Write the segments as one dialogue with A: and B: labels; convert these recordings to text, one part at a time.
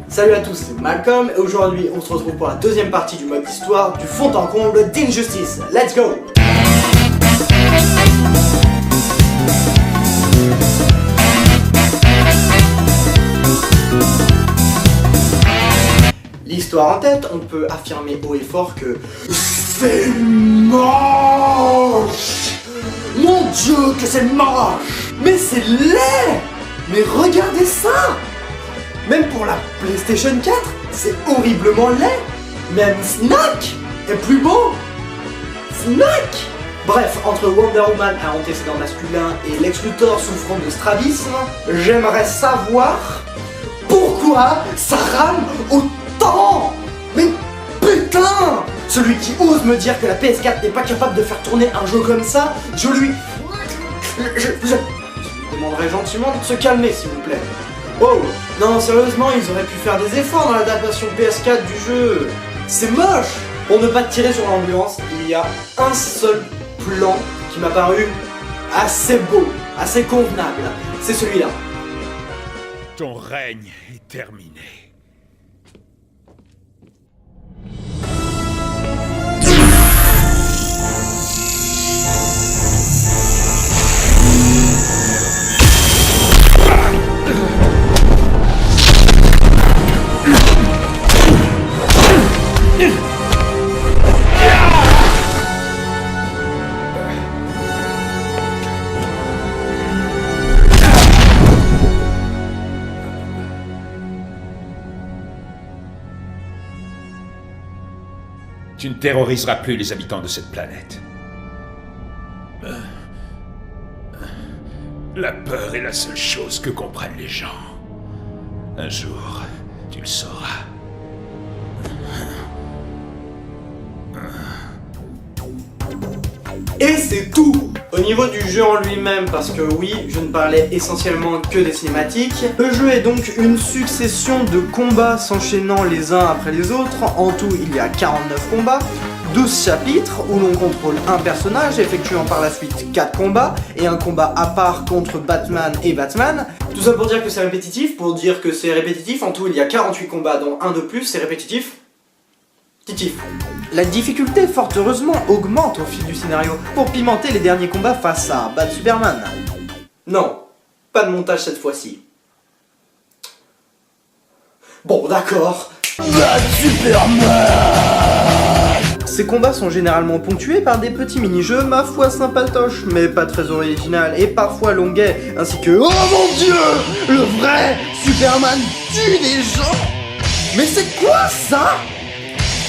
A: Salut à tous, c'est Malcolm et aujourd'hui on se retrouve pour la deuxième partie du mode histoire du fond en comble d'Injustice. Let's go! L'histoire en tête, on peut affirmer haut et fort que c'est moche! Mon Dieu que c'est moche! Mais c'est laid! Mais regardez ça! Même pour la PlayStation 4, c'est horriblement laid. Même Snack est plus beau. Snack. Bref, entre Wonder Woman à antécédent masculin et Lex Luthor souffrant de strabisme, j'aimerais savoir pourquoi ça rame autant. Mais putain! Celui qui ose me dire que la PS4 n'est pas capable de faire tourner un jeu comme ça, je lui demanderai gentiment de se calmer s'il vous plaît. Oh, non, sérieusement, ils auraient pu faire des efforts dans l'adaptation PS4 du jeu. C'est moche. Pour ne pas tirer sur l'ambiance, il y a un seul plan qui m'a paru assez beau, assez convenable. C'est celui-là.
B: Ton règne est terminé. Tu ne terroriseras plus les habitants de cette planète. La peur est la seule chose que comprennent les gens. Un jour, tu le sauras.
A: Et c'est tout! Au niveau du jeu en lui-même, parce que oui, je ne parlais essentiellement que des cinématiques, le jeu est donc une succession de combats s'enchaînant les uns après les autres. En tout, il y a 49 combats, 12 chapitres où l'on contrôle un personnage, effectuant par la suite 4 combats, et un combat à part contre Batman et Batman. Tout ça pour dire que c'est répétitif, en tout il y a 48 combats dont un de plus, c'est répétitif. La difficulté, fort heureusement, augmente au fil du scénario pour pimenter les derniers combats face à Bat Superman. Non, pas de montage cette fois-ci. Bon, d'accord. Bat Superman! Ces combats sont généralement ponctués par des petits mini-jeux, ma foi sympatoches, mais pas très original et parfois longuets, ainsi que oh mon Dieu, le vrai Superman tue des gens. Mais c'est quoi ça?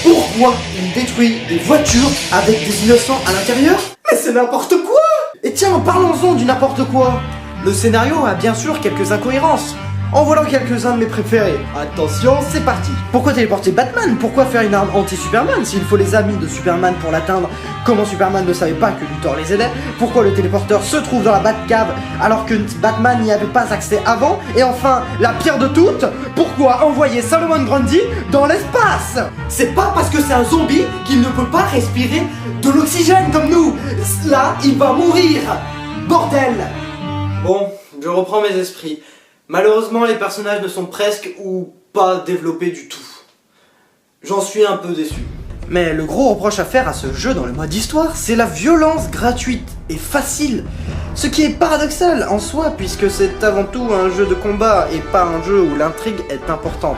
A: Pourquoi il détruit des voitures avec des innocents à l'intérieur? Mais c'est n'importe quoi! Et tiens, parlons-en du n'importe quoi! Le scénario a bien sûr quelques incohérences. En voilà quelques-uns de mes préférés. Attention, c'est parti! Pourquoi téléporter Batman? Pourquoi faire une arme anti-Superman s'il faut les amis de Superman pour l'atteindre? Comment Superman ne savait pas que Luthor les aidait? Pourquoi le téléporteur se trouve dans la Batcave alors que Batman n'y avait pas accès avant? Et enfin, la pire de toutes, pourquoi envoyer Solomon Grundy dans l'espace? C'est pas parce que c'est un zombie qu'il ne peut pas respirer de l'oxygène comme nous! Là, il va mourir! Bordel! Bon, je reprends mes esprits. Malheureusement, les personnages ne sont presque ou pas développés du tout. J'en suis un peu déçu. Mais le gros reproche à faire à ce jeu dans le mode histoire, c'est la violence gratuite et facile. Ce qui est paradoxal en soi, puisque c'est avant tout un jeu de combat et pas un jeu où l'intrigue est importante.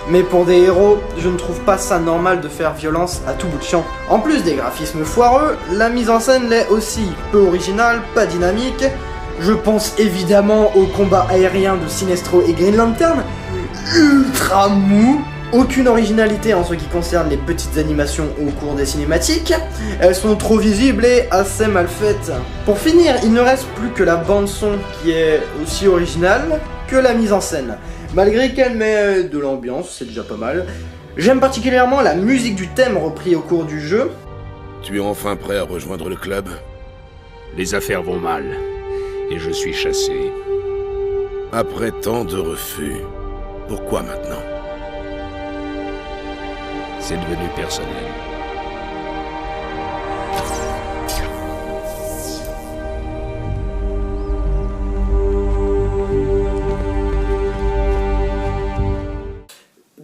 A: Mais pour des héros, je ne trouve pas ça normal de faire violence à tout bout de champ. En plus des graphismes foireux, la mise en scène l'est aussi peu originale, pas dynamique. Je pense évidemment au combat aérien de Sinestro et Green Lantern, ultra mou. Aucune originalité en ce qui concerne les petites animations au cours des cinématiques, elles sont trop visibles et assez mal faites. Pour finir, il ne reste plus que la bande son qui est aussi originale que la mise en scène. Malgré qu'elle met de l'ambiance, c'est déjà pas mal. J'aime particulièrement la musique du thème repris au cours du jeu.
C: Tu es enfin prêt à rejoindre le club?
B: Les affaires vont mal, et je suis chassé.
C: Après tant de refus, pourquoi maintenant?
B: C'est devenu personnel.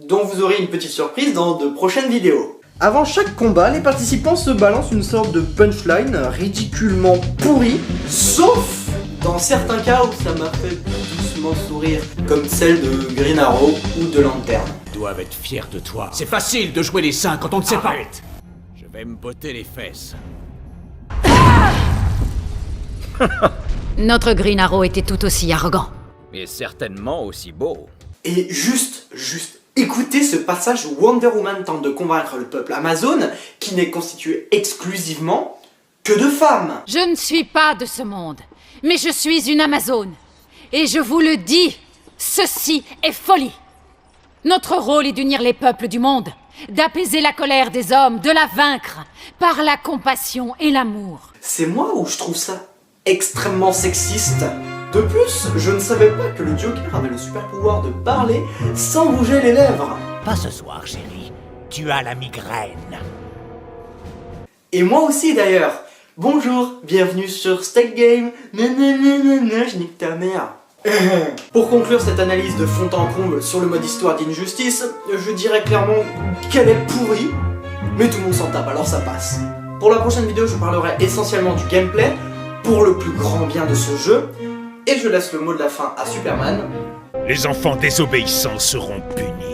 A: dont vous aurez une petite surprise dans de prochaines vidéos. Avant chaque combat, les participants se balancent une sorte de punchline ridiculement pourrie, sauf dans certains cas où ça m'a fait doucement sourire, comme celle de Green Arrow ou de Lantern.
B: Ils doivent être fiers de toi. C'est facile de jouer les saints quand on ne sait pas.
D: Je vais me botter les fesses.
E: Notre Green Arrow était tout aussi arrogant.
D: Et certainement aussi beau.
A: Et juste, écoutez ce passage où Wonder Woman tente de convaincre le peuple Amazon, qui n'est constitué exclusivement que de femmes.
E: Je ne suis pas de ce monde, mais je suis une Amazone. Et je vous le dis, ceci est folie. Notre rôle est d'unir les peuples du monde, d'apaiser la colère des hommes, de la vaincre, par la compassion et l'amour.
A: C'est moi où je trouve ça extrêmement sexiste. De plus, je ne savais pas que le Joker avait le super pouvoir de parler sans bouger les lèvres.
F: Pas ce soir, chérie. Tu as la migraine.
A: Et moi aussi d'ailleurs. Bonjour, bienvenue sur Stack Game. Nanana, je nique ta mère. Pour conclure cette analyse de fond en comble sur le mode histoire d'Injustice, je dirais clairement qu'elle est pourrie, mais tout le monde s'en tape, alors ça passe. Pour la prochaine vidéo, je parlerai essentiellement du gameplay, pour le plus grand bien de ce jeu, et je laisse le mot de la fin à Superman.
B: Les enfants désobéissants seront punis.